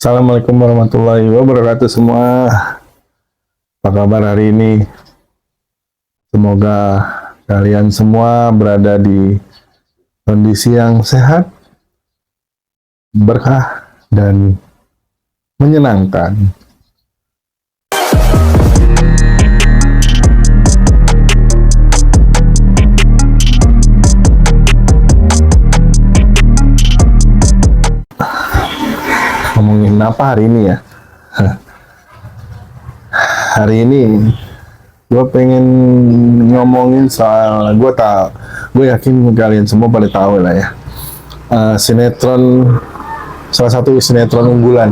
Assalamualaikum warahmatullahi wabarakatuh semua. Apa kabar hari ini? Semoga kalian semua berada di kondisi yang sehat, berkah, dan menyenangkan. Ngomongin apa hari ini ya? Hari ini gue pengen ngomongin soal, gue yakin kalian semua pada tahu lah ya. Sinetron, salah satu sinetron unggulan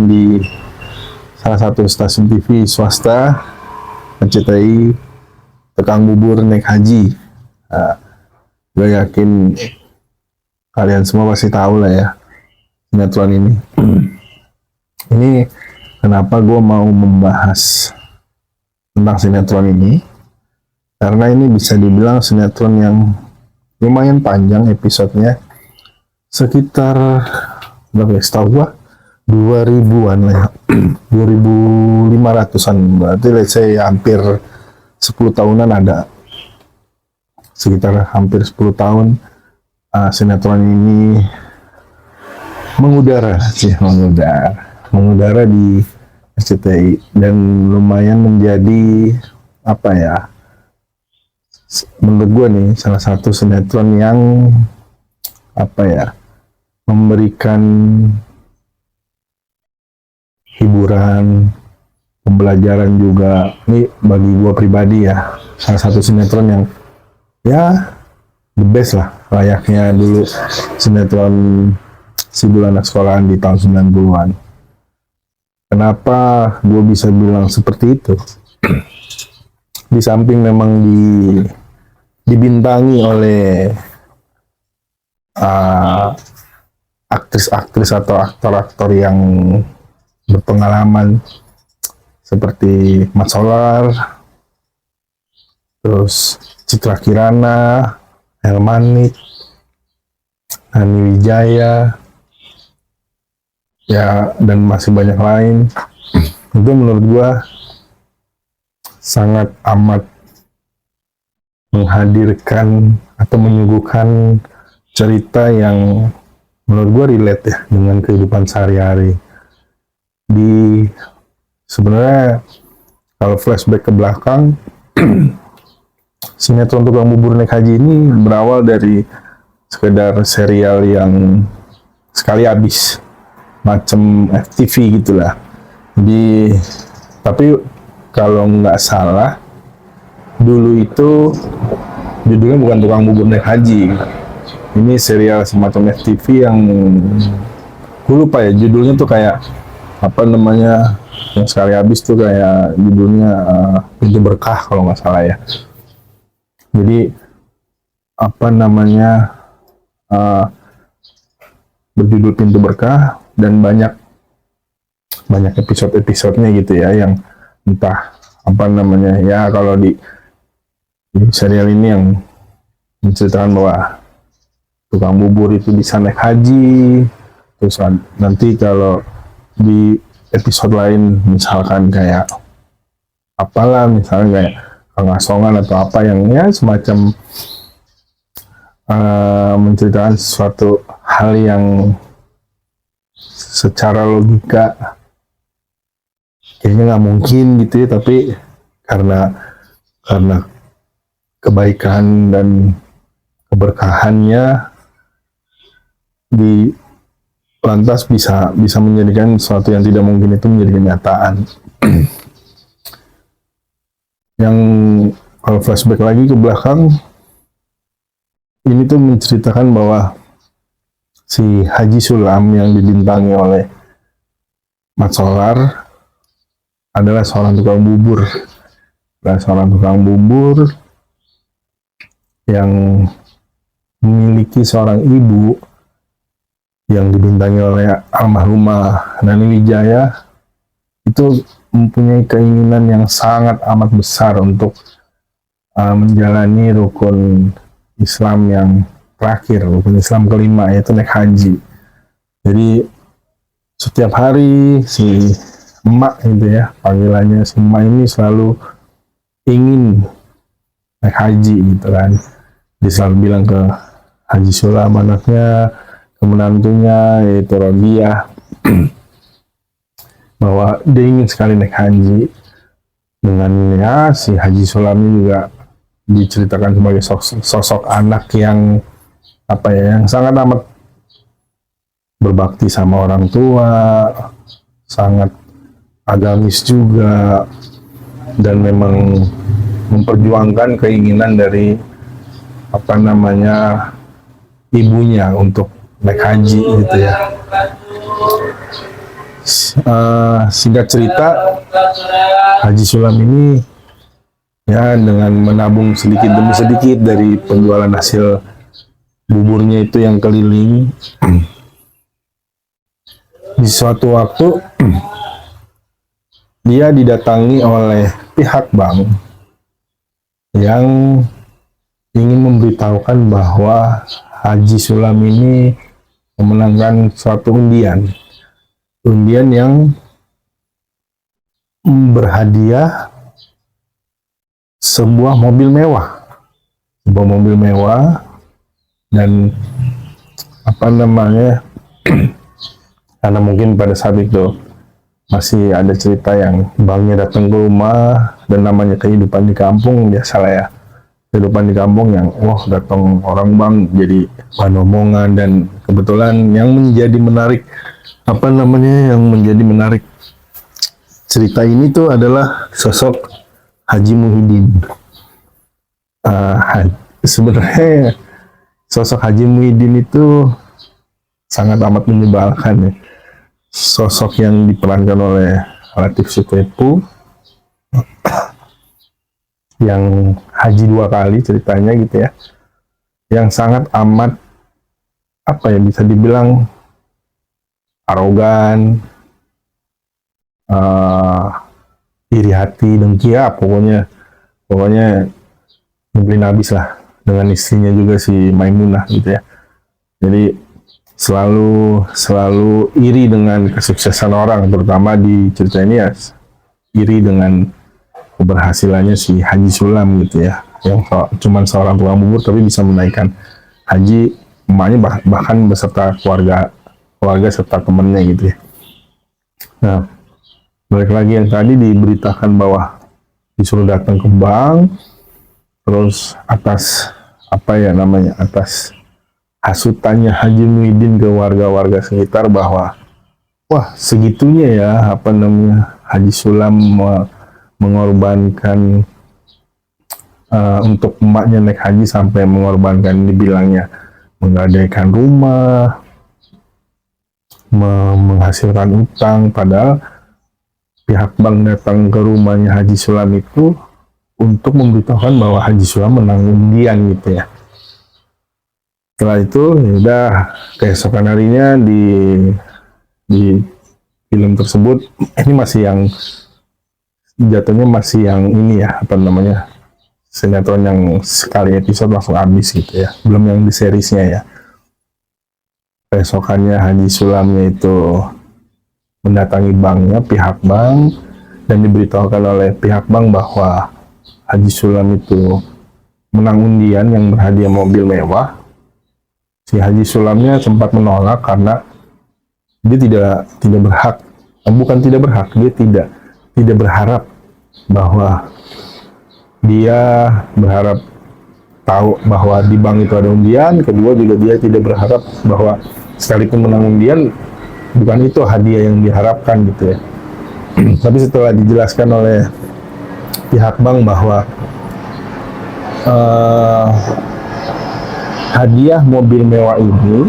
di salah satu stasiun TV swasta, RCTI, Tukang Bubur Naik Haji. Gue yakin kalian semua pasti tahu lah ya sinetron ini. Ini kenapa gue mau membahas tentang sinetron ini, karena ini bisa dibilang sinetron yang lumayan panjang episodenya, sekitar berapa ya, setahu gue 2000-an lah ya, 2500-an, berarti let's say hampir 10 tahunan ada, sekitar hampir 10 tahun sinetron ini mengudara di RCTI, dan lumayan menjadi apa ya, menurut gue nih salah satu sinetron yang apa ya, memberikan hiburan, pembelajaran juga. Ini bagi gue pribadi ya, salah satu sinetron yang ya the best lah, layaknya dulu sinetron Si Bulanak Sekolahan di tahun 90-an. Kenapa gue bisa bilang seperti itu? Di samping memang dibintangi oleh aktris-aktris atau aktor-aktor yang berpengalaman seperti Mat Solar, terus Citra Kirana, Helmanik, Nani Wijaya, ya, dan masih banyak lain. Itu menurut gua sangat amat menghadirkan atau menyuguhkan cerita yang menurut gua relate ya dengan kehidupan sehari-hari. Sebenarnya kalau flashback ke belakang, sinetron Tukang Bubur Naik Haji ini berawal dari sekedar serial yang sekali habis, macam FTV gitulah. Tapi kalau nggak salah, dulu itu judulnya bukan Tukang Bubur Naik Haji. Ini serial semacam FTV yang gue lupa ya judulnya tuh, kayak apa namanya, yang sekali habis tuh kayak judulnya Pintu Berkah kalau nggak salah ya. Jadi apa namanya, berjudul Pintu Berkah, dan banyak episode-episodenya gitu ya, yang entah apa namanya ya, kalau di serial ini yang menceritakan bahwa tukang bubur itu bisa naik haji. Terus nanti kalau di episode lain misalkan kayak apalah, misalnya kayak Kang Asongan atau apa yang ya semacam menceritakan suatu hal yang secara logika kayaknya nggak mungkin gitu ya, tapi karena kebaikan dan keberkahannya di lantas bisa menjadikan sesuatu yang tidak mungkin itu menjadi kenyataan. Yang kalau flashback lagi ke belakang, ini tuh menceritakan bahwa si Haji Sulam yang dibintangi oleh Mat Solar adalah seorang tukang bubur yang memiliki seorang ibu yang dibintangi oleh almarhumah Nani Wijaya. Itu mempunyai keinginan yang sangat amat besar untuk menjalani rukun Islam yang terakhir, rukun Islam kelima, yaitu naik haji. Jadi setiap hari si emak gitu ya, panggilannya si emak ini selalu ingin naik haji gitu kan. Dia selalu bilang ke Haji Sulam anaknya, ke menantunya yaitu Rodiah, bahwa dia ingin sekali naik haji. Dengan ya si Haji Sulam ini juga diceritakan sebagai sosok anak yang apa ya, yang sangat amat berbakti sama orang tua, sangat agamis juga, dan memang memperjuangkan keinginan dari apa namanya ibunya untuk naik haji gitu ya. Singkat cerita, Haji Sulam ini ya dengan menabung sedikit demi sedikit dari penjualan hasil buburnya itu yang keliling, di suatu waktu dia didatangi oleh pihak bank yang ingin memberitahukan bahwa Haji Sulam ini memenangkan suatu undian yang berhadiah sebuah mobil mewah, dan apa namanya karena mungkin pada saat itu masih ada cerita yang banknya datang ke rumah, dan namanya kehidupan di kampung biasalah ya, kehidupan di kampung yang datang orang bank jadi bahan omongan. Dan kebetulan yang menjadi menarik cerita ini tuh adalah sosok Haji Muhyiddin. Sebenarnya sosok Haji Muhyiddin itu sangat amat menyebalkan ya. Sosok yang diperankan oleh Latief Sitepu yang haji 2 kali ceritanya gitu ya, yang sangat amat apa ya, bisa dibilang arogan, iri hati, dengki ya, pokoknya nyebelin habis lah, dengan istrinya juga si Maimunah gitu ya. Jadi selalu iri dengan kesuksesan orang, terutama di cerita ini ya iri dengan keberhasilannya si Haji Sulam gitu ya, yang cuman seorang tukang bubur tapi bisa menaikkan haji emaknya, bahkan beserta keluarga serta temennya gitu ya. Nah, balik lagi yang tadi diberitakan bahwa disuruh datang ke bank, terus atas hasutannya Haji Muhyiddin ke warga-warga sekitar bahwa wah segitunya ya Haji Sulam mengorbankan untuk emaknya naik haji, sampai mengorbankan, dibilangnya menggadaikan rumah, menghasilkan utang, padahal pihak bank datang ke rumahnya Haji Sulam itu untuk memberitahukan bahwa Haji Sulam menang undian gitu ya. Setelah itu ya udah, keesokan harinya di film tersebut ini masih yang jatuhnya masih yang ini ya, sinetron yang sekali episode langsung habis gitu ya, belum yang di seriesnya ya. Keesokannya Haji Sulamnya itu mendatangi pihak bank, dan diberitahukan oleh pihak bank bahwa Haji Sulam itu menang undian yang berhadiah mobil mewah. Si Haji Sulamnya sempat menolak karena dia tidak berhak, bukan tidak berhak, dia tidak berharap bahwa dia berharap tahu bahwa di bank itu ada undian. Kedua juga dia tidak berharap bahwa sekalipun menang undian bukan itu hadiah yang diharapkan gitu ya. Tapi setelah dijelaskan oleh pihak bank bahwa hadiah mobil mewah ini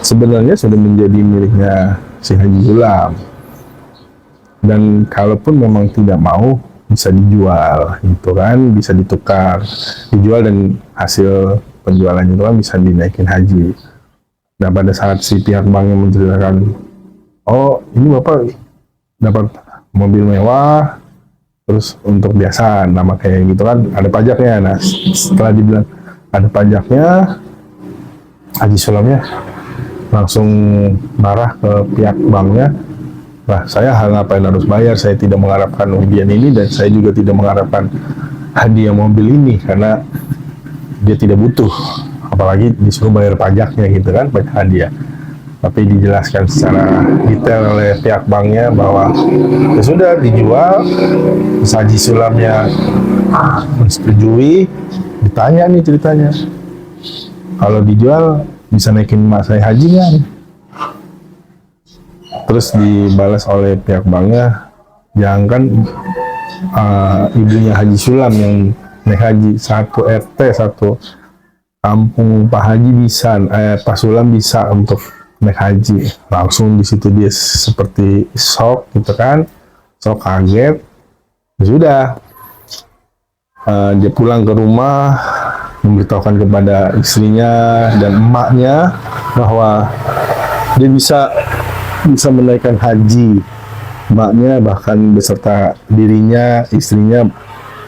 sebenarnya sudah menjadi miliknya si Haji Sulam, dan kalaupun memang tidak mau bisa dijual gitu kan, bisa dijual, dan hasil penjualannya itu kan bisa dinaikin haji. Nah pada saat si pihak bank yang menceritakan, oh ini bapak dapat mobil mewah, terus untuk biasa nama kayak gitu kan ada pajaknya. Nah setelah dibilang ada pajaknya, Haji Sulamnya langsung marah ke pihak banknya. Nah, saya ngapain harus bayar? Saya tidak mengharapkan undian ini dan saya juga tidak mengharapkan hadiah mobil ini karena dia tidak butuh, apalagi disuruh bayar pajaknya gitu kan, pajak hadiah. Tapi dijelaskan secara detail oleh pihak banknya bahwa ya sudah dijual, Haji Sulamnya menyetujui. Ditanya nih ceritanya, kalau dijual bisa naikin emak saya haji nggak? Terus dibalas oleh pihak banknya, jangankan ibunya Haji Sulam yang naik haji, satu RT satu kampung Pak Haji bisa, Pak Sulam bisa untuk naik haji. Langsung di situ dia seperti shock gitu kan, shock, kaget. Ya sudah, dia pulang ke rumah memberitahukan kepada istrinya dan emaknya bahwa dia bisa menaikkan haji. Emaknya bahkan beserta dirinya, istrinya,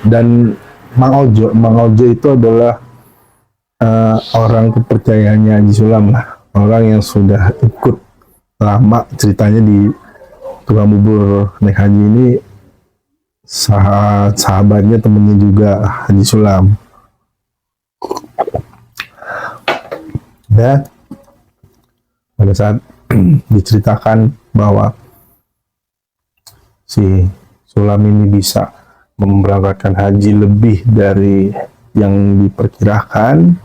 dan Mang Ojo itu adalah orang kepercayaannya Haji Sulam lah, orang yang sudah ikut lama ceritanya di tukang bubur naik haji ini, sahabatnya, temennya juga Haji Sulam. Dan pada saat diceritakan bahwa si Sulam ini bisa memberangkatkan haji lebih dari yang diperkirakan,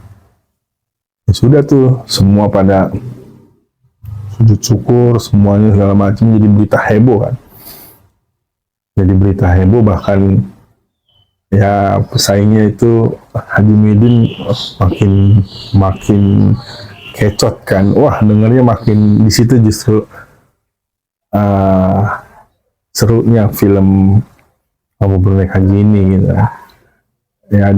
ya sudah tuh semua pada sujud syukur, semuanya segala macam, jadi berita heboh kan. Jadi berita heboh, bahkan ya pesaingnya itu Haji Muhyiddin makin kecot kan. Wah, dengarnya makin di situ justru serunya film Abu Naik Haji ini gitu. Ya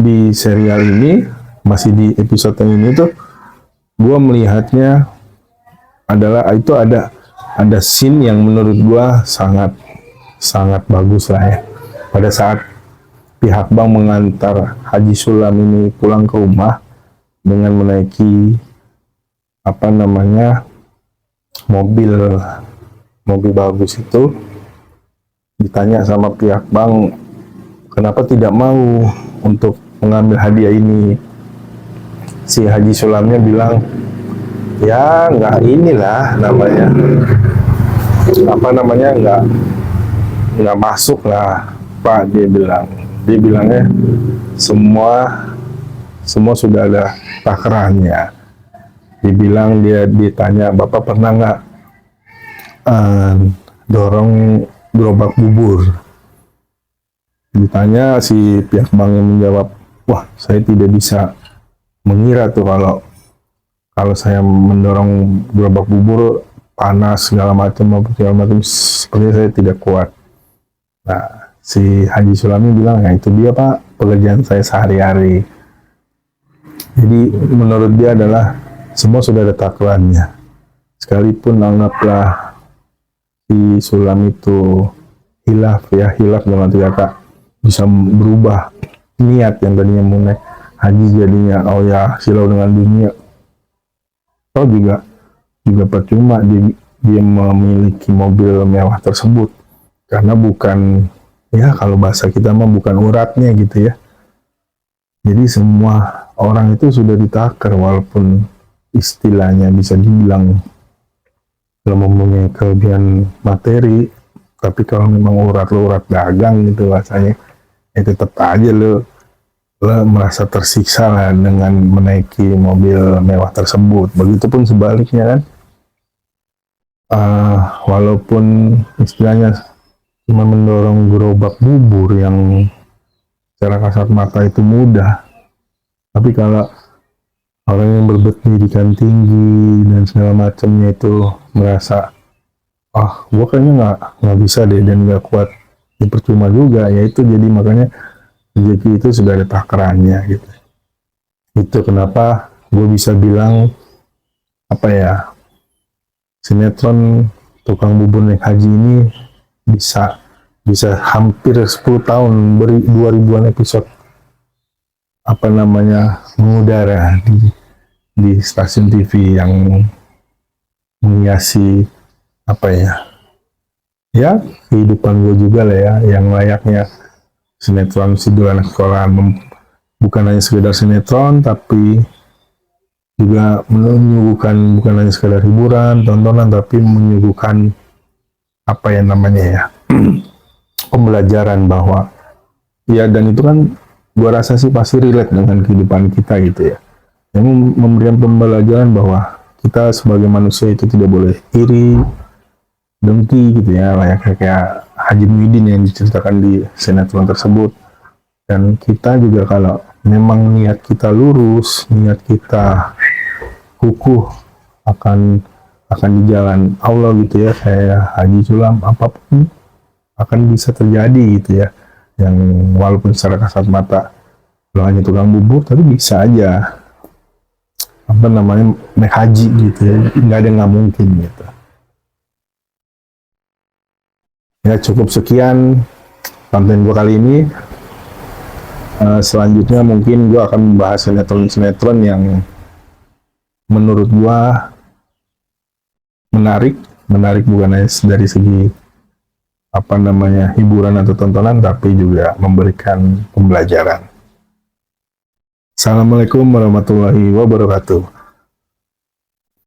di serial ini, masih di episode ini tuh gua melihatnya adalah itu ada scene yang menurut gua sangat bagus lah ya. Pada saat pihak bank mengantar Haji Sulam ini pulang ke rumah dengan menaiki mobil bagus itu, ditanya sama pihak bank kenapa tidak mau untuk mengambil hadiah ini. Si Haji Sulamnya bilang, ya nggak inilah nggak masuk lah Pak. Dia bilangnya semua sudah ada takarannya. Dibilang, dia ditanya, Bapak pernah nggak dorong gerobak bubur? Ditanya, si pihak bank yang menjawab, wah saya tidak bisa mengira tuh kalau saya mendorong gerobak bubur panas segala macam sepertinya saya tidak kuat. Nah, si Haji Sulami bilang, ya itu dia Pak, pekerjaan saya sehari-hari. Jadi menurut dia adalah semua sudah ada takarannya. Sekalipun anggaplah si Sulam itu hilaf dengan arti kata bisa berubah niat yang tadinya mau naik haji jadinya silau dengan dunia. Atau juga percuma dia memiliki mobil mewah tersebut, karena bukan, ya kalau bahasa kita mah bukan uratnya gitu ya. Jadi semua orang itu sudah ditakar, walaupun istilahnya bisa dibilang kalau mempunyai kelebihan materi, tapi kalau memang urat dagang gitu bahasanya, ya tetap aja lo merasa tersiksa lah dengan menaiki mobil mewah tersebut. Begitupun sebaliknya kan, walaupun istilahnya cuma mendorong gerobak bubur yang secara kasat mata itu mudah, tapi kalau orang yang berpendidikan tinggi dan segala macamnya itu merasa, gue kayaknya nggak bisa deh dan nggak kuat, ya percuma juga. Ya itu jadi makanya rezeki itu sudah ada takarannya gitu. Itu kenapa gue bisa bilang sinetron tukang bubur naik haji ini bisa hampir 10 tahun, 2000-an episode mengudara di stasiun TV yang menghiasi apa ya kehidupan gue juga lah ya, yang layaknya sinetron sidul anak sekolah. Bukan hanya sekedar sinetron, tapi juga menyuguhkan bukan hanya sekedar hiburan, tontonan, tapi menyuguhkan apa yang namanya ya pembelajaran bahwa ya, dan itu kan gua rasa sih pasti relate dengan kehidupan kita gitu ya, yang memberikan pembelajaran bahwa kita sebagai manusia itu tidak boleh iri, dengki gitu ya, layaknya kayak Haji Muhyiddin yang diceritakan di sinetron tersebut. Dan kita juga kalau memang niat kita lurus, niat kita kukuh akan di jalan Allah gitu ya, kayak Haji Sulam, apapun akan bisa terjadi gitu ya. Yang walaupun secara kasat mata lo hanya tukang bubur, tapi bisa aja apa namanya naik haji gitu ya, nggak ada yang nggak mungkin gitu. Ya cukup sekian konten gue kali ini. Selanjutnya mungkin gue akan membahas sinetron-sinetron yang menurut gue menarik bukan hanya dari segi apa namanya hiburan atau tontonan, tapi juga memberikan pembelajaran. Assalamualaikum warahmatullahi wabarakatuh.